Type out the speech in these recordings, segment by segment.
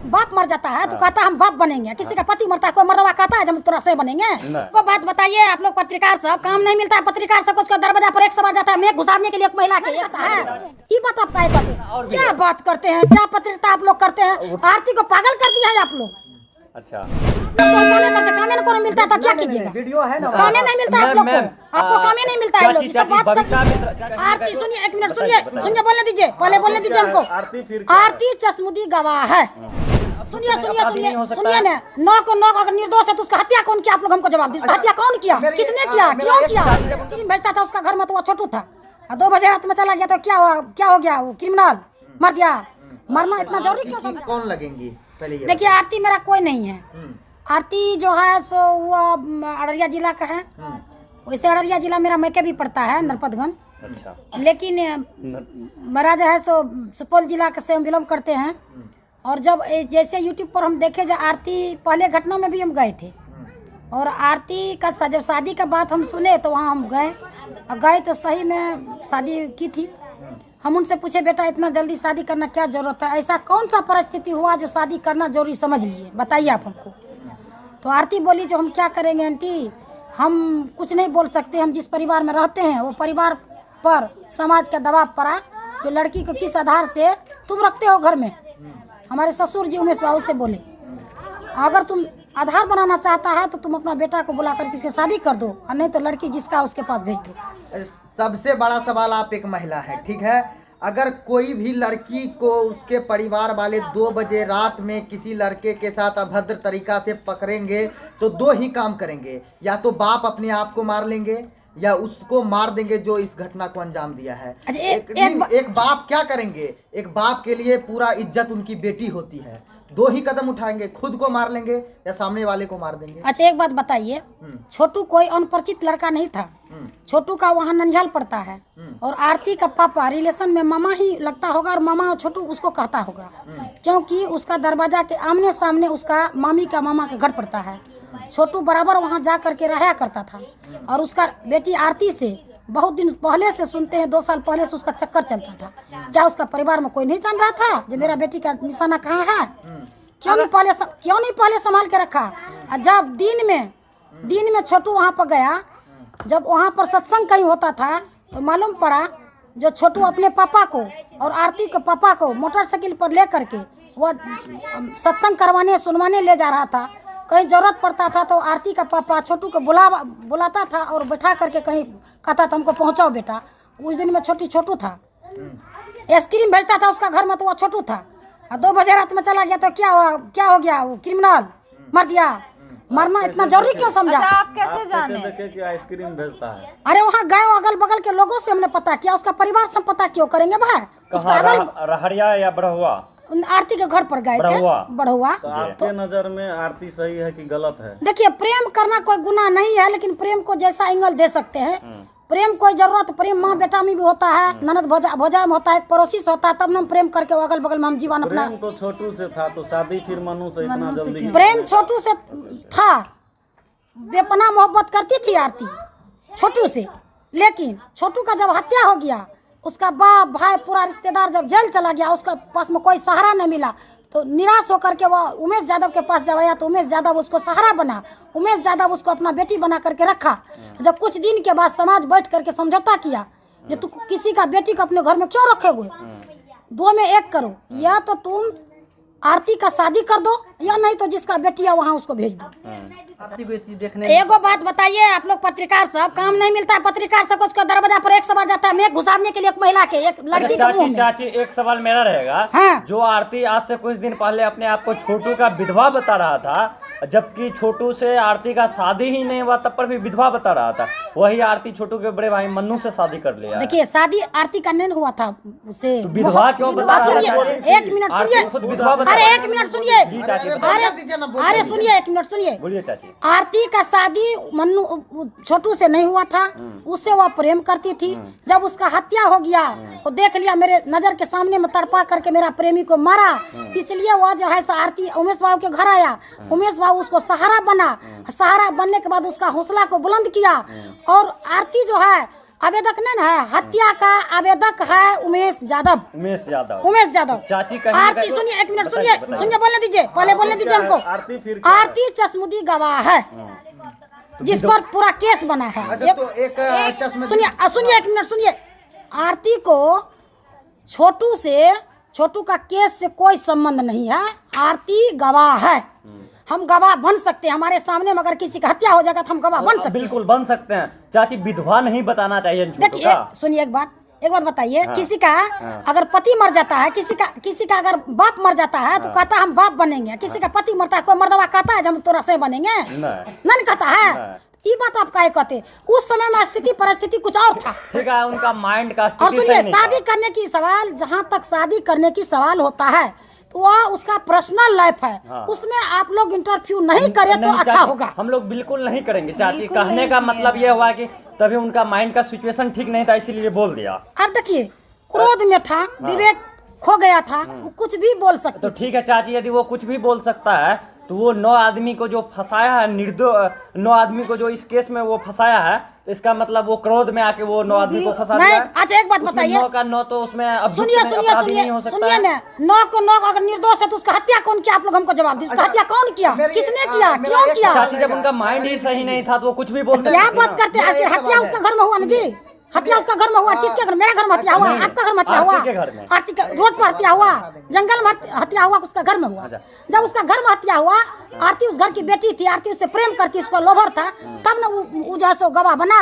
बाप मर जाता है तो कहता है हम बाप बनेंगे, किसी का पति मरता है कोई मर्दवा कहता है जब तुरा से बनेंगे। को बात बताइए आप लोग पत्रकार सब, काम नहीं मिलता है पत्रकार सब, उसका दरवाजा पर एक सवार जाता है, मैं घुसारने के लिए एक महिला के आता है। ये बात आप क्या करते हैं, क्या बात करते हैं, क्या पत्रकारिता आप लोग करते हैं? आरती को पागल कर दिया है आप लोग। अच्छा कामे करते, कामे को नहीं मिलता तो क्या कीजिएगा? वीडियो है ना, कामे नहीं मिलता है आप लोग को, आपको कामे नहीं मिलता है लोग। सब बात आरती सुनिए, एक मिनट सुनिए, सुनिए बोलने दीजिए, पहले बोलने दीजिए हमको। आरती चश्मुदी गवाह है। सुनिए सुनिए सुनिए सुनिए ना, 9 को 9 अगर निर्दोष है तो उसका हत्या कौन किया? आप लोग हमको जवाब दीजिए, हत्या कौन किया, किसने किया, क्यों किया? स्क्रीन भेजता था उसका घर में तो वो छोटू था, 2 बजे रात में चला गया तो क्या हुआ, क्या हो गया? वो क्रिमिनल मर गया। मरना इतना जरूरी क्यों समझा? कौन लगेंगी पहले ये देखिए आरती मेरा कोई नहीं है। आरती जो है सो वो अररिया जिला का है। वैसे अररिया जिला मेरा मैके भी पड़ता है नरपतगंज। अच्छा। लेकिन मेरा जो है सो सुपौल जिला से हम बिलोंग करते हैं। और जब जैसे यूट्यूब पर हम देखे जो आरती पहले घटना में भी हम गए थे, और आरती का जब शादी का बात हम सुने तो वहाँ हम गए तो सही में शादी की थी। हम उनसे पूछे बेटा इतना जल्दी शादी करना क्या जरूरत है, ऐसा कौन सा परिस्थिति हुआ जो शादी करना जरूरी समझ लिए, बताइए आप हमको। तो आरती बोली जो हम क्या करेंगे आंटी, हम कुछ नहीं बोल सकते, हम जिस परिवार में रहते हैं वो परिवार पर समाज का दबाव पड़ा जो लड़की को किस आधार से तुम रखते हो घर में। हमारे ससुर जी उमेश बाबू से बोले अगर तुम आधार बनाना चाहता है तो तुम अपना बेटा को बुला कर किसके शादी कर दो, और नहीं तो लड़की जिसका उसके पास भेज दो। सबसे बड़ा सवाल, आप एक महिला है, ठीक है, अगर कोई भी लड़की को उसके परिवार वाले 2 बजे रात में किसी लड़के के साथ अभद्र तरीका से पकड़ेंगे तो 2 ही काम करेंगे, या तो बाप अपने आप को मार लेंगे या उसको मार देंगे जो इस घटना को अंजाम दिया है। एक बाप क्या करेंगे? एक बाप के लिए पूरा इज्जत उनकी बेटी होती है, 2 ही कदम उठाएंगे, खुद को मार लेंगे या सामने वाले को मार देंगे। अच्छा एक बात बताइए, छोटू कोई अनपरिचित लड़का नहीं था, छोटू का वहाँ ननिहाल पड़ता है, और आरती का पापा रिलेशन में मामा ही लगता होगा, और मामा और छोटू उसको कहता होगा, क्योंकि उसका दरवाजा के आमने सामने उसका मामी का मामा का घर पड़ता है। छोटू बराबर वहाँ जा करके रहा करता था, और उसका बेटी आरती से बहुत दिन पहले से सुनते हैं, 2 साल पहले से उसका चक्कर चलता था। क्या उसका परिवार में कोई नहीं जान रहा था जो मेरा बेटी का निशाना कहाँ है? क्यों नहीं पहले संभाल के रखा? जब दिन में छोटू वहाँ पर गया, जब वहाँ पर सत्संग कहीं होता था तो मालूम पड़ा जो छोटू अपने पापा को और आरती के पापा को मोटरसाइकिल पर ले करके वह सत्संग करवाने सुनवाने ले जा रहा था। कहीं जरूरत पड़ता था तो आरती का पापा छोटू को बुलाता था और बैठा करके कहीं कहता था हमको पहुंचाओ बेटा। उस दिन में छोटू था, आइसक्रीम भेजता था उसका घर में तो वह छोटू था, और 2 बजे रात में चला गया तो क्या हो गया? वो क्रिमिनल मर गया। मरना इतना जरूरी क्यों समझा? अच्छा, आप कैसे जाने कि आइसक्रीम भेजता है? अरे वहाँ गए, अगल बगल के लोगों से हमने पता किया, उसका परिवार से पता क्यों करेंगे भाई? उसका रहरिया या बड़हुआ? आरती के घर पर गए थे, बढ़ुआ। तो आपके नजर में आरती सही है कि गलत है? देखिए प्रेम करना कोई गुनाह नहीं है, लेकिन प्रेम को जैसा एंगल दे सकते हैं। प्रेम कोई जरूरत, प्रेम माँ बेटा में भी होता है, ननद भौजाई में होता है, पड़ोसी से होता है, तब हम प्रेम करके अगल बगल में हम जीवन अपना। प्रेम तो छोटू से था, तो शादी फिर मनु से इतना जल्दी? प्रेम छोटू से था, बेपनाह मोहब्बत करती थी आरती छोटू से, लेकिन छोटू का जब हत्या हो गया, उसका बाप भाई पूरा रिश्तेदार जब जेल चला गया, उसका पास में कोई सहारा नहीं मिला, तो निराश होकर के वो उमेश यादव के पास जब आया तो उमेश यादव उसको सहारा बना, उमेश यादव उसको अपना बेटी बना करके रखा। जब कुछ दिन के बाद समाज बैठ करके समझौता किया कि तू किसी का बेटी को अपने घर में क्यों रखोगे, 2 में 1 करो, या तो तुम आरती का शादी कर दो या नहीं तो जिसका बेटी है वहाँ उसको भेज दो। एगो बात बताइए आप लोग पत्रकार सब, काम नहीं मिलता है पत्रकार सब को, उसका दरवाजा पर एक सवार जाता है, मैं घुसारने के लिए एक महिला के एक लड़की के मुंह में। चाची एक सवाल मेरा रहेगा। हाँ। जो आरती आज से कुछ दिन पहले अपने आप को छोटू का विधवा बता रहा था, जबकि छोटू से आरती का शादी ही नहीं हुआ, तब पर भी विधवा बता रहा था, वही आरती छोटू के बड़े भाई मन्नू से शादी कर लिया। देखिए शादी आरती का नहीं हुआ था उससे, तो विधवा क्यों बता रहा है? 1 मिनट सुनिए, अरे 1 मिनट सुनिए, अरे सुनिए 1 मिनट सुनिए। बोलिए चाची। आरती का शादी मन्नू छोटू से नहीं हुआ था, उससे वह प्रेम करती थी। जब उसका हत्या हो गया तो देख लिया, मेरे नजर के सामने में तड़पा करके मेरा प्रेमी को मारा, इसलिए वह जो है आरती उमेश बाबू के घर आया, उमेश बाबू उसको सहारा बना, सहारा बनने के बाद उसका हौसला को बुलंद किया, और आरती जो है आवेदक नहीं ना है, हत्या का आवेदक है उमेश यादव। उमेश यादव। चाची आरती सुनिए, एक मिनट सुनिए, बोलने दीजिए, पहले बोलने दीजिए हमको। आरती चश्मुदी गवाह है जिस पर पूरा केस बना है। सुनिए एक मिनट सुनिए, आरती को छोटू का केस से कोई संबंध नहीं है। आरती गवाह है, हम गवाह बन सकते हैं। हमारे सामने में अगर किसी का हत्या हो जाएगा तो हम गवाह बन सकते हैं। बिल्कुल बन सकते हैं। चाची विधवा नहीं बताना चाहिए। देखिए सुनिए, एक बात बताइए। हाँ, किसी का अगर पति मर जाता है, किसी का अगर बाप मर जाता है तो कहता है हम बाप बनेंगे। किसी का पति मरता है, कोई मर्दवा कहता है हम तोरा से बनेंगे? नहीं कहता है। ये बात आप काहे कहते? उस समय में स्थिति परिस्थिति कुछ और था। ठीक है, उनका माइंड का और सुनिए, शादी करने की सवाल, जहाँ तक शादी करने की सवाल होता है तो वह उसका पर्सनल लाइफ है। हाँ। उसमें आप लोग इंटरव्यू नहीं करें तो अच्छा होगा। हम लोग बिल्कुल नहीं करेंगे चाची। कहने का मतलब ये हुआ कि तभी उनका माइंड का सिचुएशन ठीक नहीं था, इसीलिए बोल दिया। अब देखिए, क्रोध में था, विवेक खो गया था, वो कुछ भी बोल सकते। तो ठीक है चाची, यदि वो कुछ भी बोल सकता है तो वो 9 आदमी को जो फंसाया है, 9 आदमी को जो इस केस में वो फंसाया है, तो इसका मतलब वो क्रोध में आके वो 9 आदमी को फंसा दिया। अच्छा एक बात बताइए, 9 का 9 तो उसमें अब सुनिए ना, 9 को 9 अगर निर्दोष है तो उसका हत्या कौन किया? आप लोग हमको जवाब दीजिए, उसका हत्या कौन किया, किसने किया, क्यों किया? चाची जब उनका माइंड ही सही नहीं था तो वो कुछ भी बोल सकते। क्या बात करते हैं? हत्या उसका घर में हुआ ना जी, हत्या उसका घर में हुआ। किसके घर? मेरा घर में हत्या हुआ, आपका घर में हत्या हुआ, आरती के रोड पर हत्या हुआ, जंगल में हत्या हुआ, उसका घर में हुआ। जब उसका घर में हत्या हुआ, आरती उस घर की बेटी थी, आरती उससे प्रेम करती, उसका लोभर था, तब ना वो जैसे गवाह बना।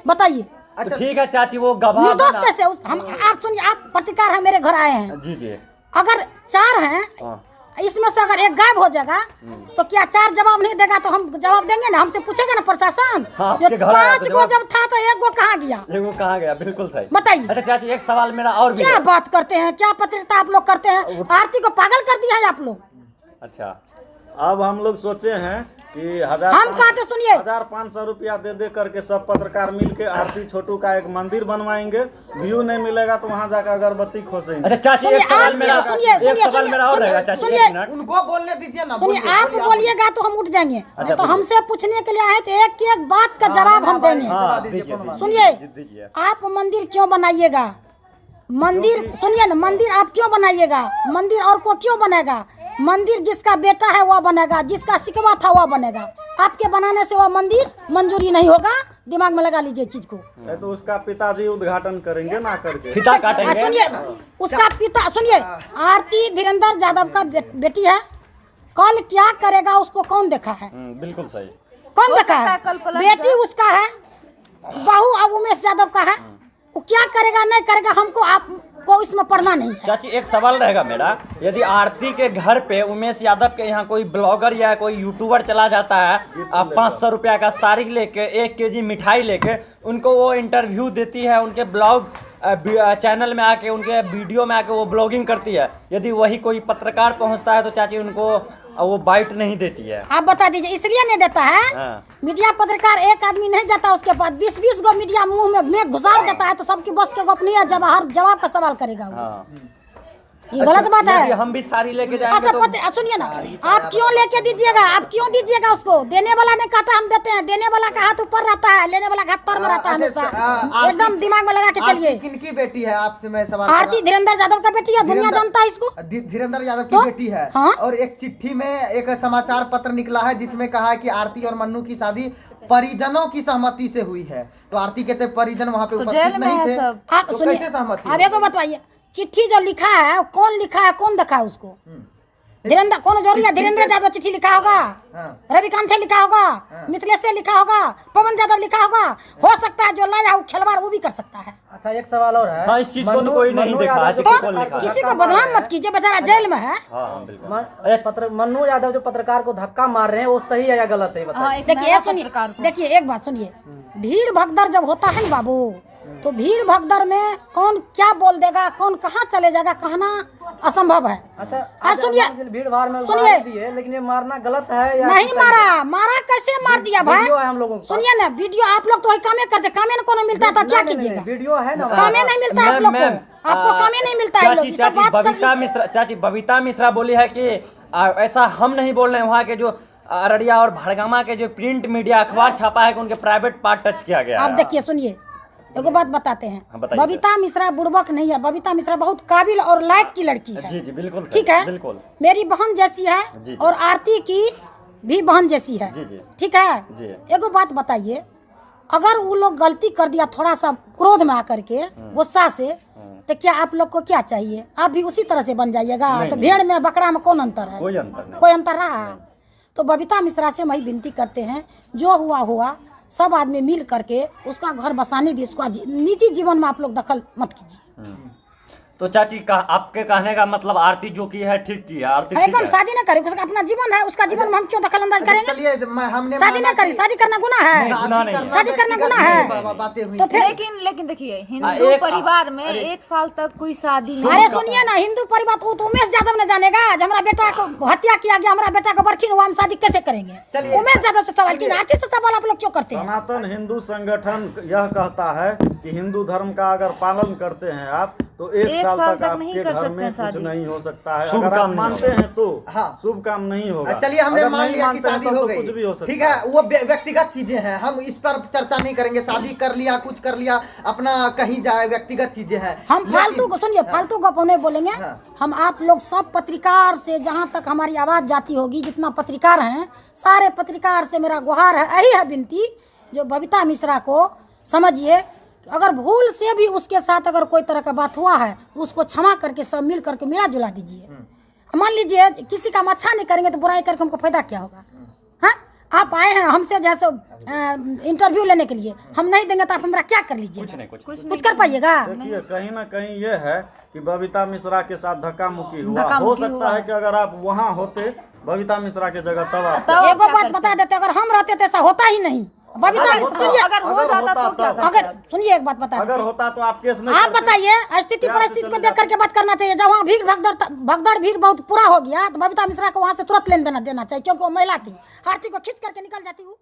बताइए। अच्छा ठीक है चाची, वो गवाह निर्दोष कैसे? आप सुनिए, आप पत्रकार है, मेरे घर आए हैं जी। अगर 4 हैं, इसमें से अगर एक गायब हो जाएगा तो क्या 4 जवाब नहीं देगा? तो हम जवाब देंगे ना, हमसे पूछेगा ना प्रशासन। 5 गो जब था तो 1 गो कहाँ गया? 1 गो कहाँ गया? बिल्कुल सही। बताइए। अच्छा चाची, एक सवाल मेरा और भी। क्या बात करते हैं, क्या पत्रकारिता आप लोग करते हैं? आरती को पागल कर दिया है आप लोग। अच्छा, अब हम लोग सोचे हैं कि हम कहते, सुनिए, 1500 रुपया दे करके सब पत्रकार मिलके आरती छोटू का एक मंदिर बनवाएंगे। व्यू नहीं मिलेगा तो वहाँ जाकर अगरबत्ती खोसेंगे। अच्छा चाची, एक सवाल मेरा और रहेगा चाची, 1 मिनट उनको बोलने दीजिए ना। सुनिए, आप बोलिएगा तो हम उठ जाएंगे। तो हमसे पूछने के लिए आए थे, एक बात का जवाब हम देंगे। सुनिए, आप मंदिर क्यों बनाइएगा? मंदिर सुनिए ना, मंदिर आप क्यों बनाइएगा? मंदिर और को क्यों बनेगा? मंदिर जिसका बेटा है वह बनेगा, जिसका शिकवा था वह बनेगा। आपके बनाने से वह मंदिर मंजूरी नहीं होगा, दिमाग में लगा लीजिए चीज को। तो उसका पिताजी उद्घाटन करेंगे ना करके। पिता काटेंगे। सुनिए, उसका पिता, सुनिए, आरती धीरेन्द्र यादव का बेटी है। कल क्या करेगा उसको कौन देखा है? बिल्कुल सही। कौन देखा है? बेटी उसका है, बहू अब उमेश यादव का है। वो क्या करेगा नहीं करेगा हमको आपको इसमें पढ़ना नहीं है। चाची एक सवाल रहेगा मेरा, यदि आरती के घर पे उमेश यादव के यहाँ कोई ब्लॉगर या कोई यूट्यूबर चला जाता है, 500 रुपया का साड़ी लेके, 1 केजी मिठाई लेके, उनको वो इंटरव्यू देती है, उनके ब्लॉग चैनल में आके, उनके वीडियो में आके वो ब्लॉगिंग करती है, यदि वही कोई पत्रकार पहुंचता है तो चाची उनको वो बाइट नहीं देती है? आप बता दीजिए, इसलिए नहीं देता है। मीडिया पत्रकार एक आदमी नहीं जाता, उसके पास 20-20 गो मीडिया मुंह में घुसाड़ देता है, तो सबकी बस के गप नहीं है। जब हर जवाब का सवाल करेगा ये गलत बात है। हम भी साड़ी लेके जाएंगे तो सुनिए ना, आप क्यों लेके दीजिएगा? आप क्यों दीजिएगा उसको? देने वाला ने कहता हम देते हैं, देने वाला का हाथ ऊपर रहता है, लेने वाला का हाथ पर में रहता है हमेशा। एकदम दिमाग में लगा के चलिए। किनकी बेटी है आपसे मैं सवाल? आरती धीरेन्द्र यादव का बेटी है, दुनिया जानता है इसको। धीरेन्द्र यादव की बेटी है। और एक चिट्ठी में एक समाचार पत्र निकला है जिसमें कहा है कि आरती और मन्नू की शादी परिजनों की सहमति से हुई है। तो आरती कहते परिजन वहाँ पे उपस्थित नहीं थे। आप सुनिए, आप एक बताइए, चिट्ठी जो लिखा है कौन लिखा है, कौन देखा है उसको? धीरेन्द्र कौन जरूरी है? धीरेन्द्र यादव चिट्ठी लिखा होगा, रविकांत लिखा होगा, मिथिलेश से लिखा होगा, पवन यादव लिखा होगा। हो सकता है जो लाया वो खिलवाड़ वो भी कर सकता है। अच्छा एक सवाल और है। हाँ, इस चीज को तो कोई नहीं देखा, तो किसी को बदनाम मत कीजिए, बेचारा जेल में है। मन्नू यादव जो पत्रकार को धक्का मार रहे हैं वो सही है या गलत है? देखिए सुनिए, देखिए एक बात सुनिए, भीड़ भगदड़ जब होता है ना बाबू, तो भीड़ भगदड़ में कौन क्या बोल देगा, कौन कहाँ चले जाएगा, कहना असंभव है। अच्छा सुनिए, भीड़ भाड़ में सुनिए, लेकिन ये मारना गलत है या नहीं? मारा कैसे मार दिया भाई? हम लोगों सुनिए ना, वीडियो आप लोग तो वही कामे करते, कामे न कोनो मिलता था, क्या कीजिएगा? वीडियो है ना, कामे नहीं मिलता आप लोग को, आपको कामे नहीं मिलता है। चाची बबीता मिश्रा बोली है कि ऐसा हम नहीं बोल रहे हैं, वहाँ के जो अररिया और भड़गामा के जो प्रिंट मीडिया अखबार छापा है कि उनके प्राइवेट पार्ट टच किया गया। आप देखिए सुनिए, एगो बात बताते हाँ, हैं, बताइए। बबीता मिश्रा बुड़बक नहीं है, बबीता मिश्रा बहुत काबिल और लायक की लड़की है। जी जी बिल्कुल सही, ठीक है, बिल्कुल मेरी बहन जैसी है जी, जी। और आरती की भी बहन जैसी है। जी, जी। ठीक है, जी। एगो बात बताइए, अगर वो लोग गलती कर दिया थोड़ा सा क्रोध में आकर के गुस्सा से, तो क्या आप लोग को क्या चाहिए? आप भी उसी तरह से बन जाइएगा? नहीं, तो नहीं। भेड़ में बकरा में कौन अंतर है? कोई अंतर नहीं। कोई अंतर रहा? तो बबीता मिश्रा से हम यही विनती करते हैं, जो हुआ हुआ, सब आदमी मिल करके उसका घर बसाने दी, उसका निजी जीवन में आप लोग दखल मत कीजिए। तो चाची का आपके कहने का मतलब आरती जो की है ठीक की है, आरती ठीक एकदम है। शादी न करे, उसका अपना जीवन है, उसका जीवन में हम क्यों दखल अंदाज करेंगे? चलिए हमने शादी न करी, शादी करना गुनाह है? गुनाह नहीं है। शादी करना गुनाह है? बातें हुई तो फिर लेकिन देखिए, हिंदू परिवार में 1 साल तक कोई शादी नहीं। अरे सुनिए ना, हिंदू परिवार तो उमेश यादव ने जानेगा, जब हमारा बेटा को हत्या किया गया, हमारा बेटा को बरखीन हुआ, हम शादी कैसे करेंगे? चलिए। उमेश यादव से सवाल की, आरती से सवाल आप लोग क्यों करते हैं? सनातन हिंदू संगठन यह कहता है कि हिंदू धर्म का अगर पालन करते हैं आप तो 1 साल तक नहीं आपके कर घर सकते में कुछ शादी। नहीं हो सकता है। शुभ अगर काम आप नहीं मानते होगा। हैं तो हाँ। शुभ काम नहीं होगा। चलिए हमने अगर मान नहीं लिया कि मानते हैं शादी तब हो तो गई, कुछ भी हो सकता ठीक है, वो व्यक्तिगत चीजें हैं, हम इस पर चर्चा नहीं करेंगे। शादी कर लिया, कुछ कर लिया, अपना कहीं जाए, व्यक्तिगत चीजें हैं। हम लेकिन- फालतू सुनिए, फालतू गप नहीं बोलेंगे। हाँ। हम आप लोग सब पत्रकार से, जहाँ तक हमारी आवाज जाती होगी, जितना पत्रकार हैं, सारे पत्रकार से मेरा गुहार है, यही है विनती, जो बबीता मिश्रा को समझिए, अगर भूल से भी उसके साथ अगर कोई तरह का बात हुआ है तो उसको क्षमा करके सब मिल करके मिला जुला दीजिए। मान लीजिए किसी का हम अच्छा नहीं करेंगे तो बुराई करके हमको फायदा क्या होगा? हाँ, आप आए हैं हमसे जैसे इंटरव्यू लेने के लिए, हम नहीं देंगे तो आप हमारा क्या कर लीजिएगा? कुछ कर पाइएगा? देखिए, कहीं ना कहीं ये है कि बबीता मिश्रा के साथ धक्का मुक्की हुआ। धक्का हो मुक्की सकता हुआ। है कि अगर आप वहाँ होते बबीता मिश्रा की जगह तब आप तब एगो क्या बात करते? बता देते, अगर हम रहते तो ऐसा होता ही नहीं। बबीता मिश्रा सुनिए, अगर हो अगर जाता होता तो क्या तब। अगर करते? सुनिए एक बात बता अगर देते, होता तो आप केस नहीं आप करते। बताइए, स्थिति प्यार से परिस्थिति को चले देख करके बात करना चाहिए। जब वहाँ भीड़ भगदड़ भीड़ बहुत पूरा हो गया तो बबीता मिश्रा को वहाँ से तुरंत लेन देना चाहिए, क्योंकि वो महिला थी, आरती को खींच करके निकल जाती हूँ।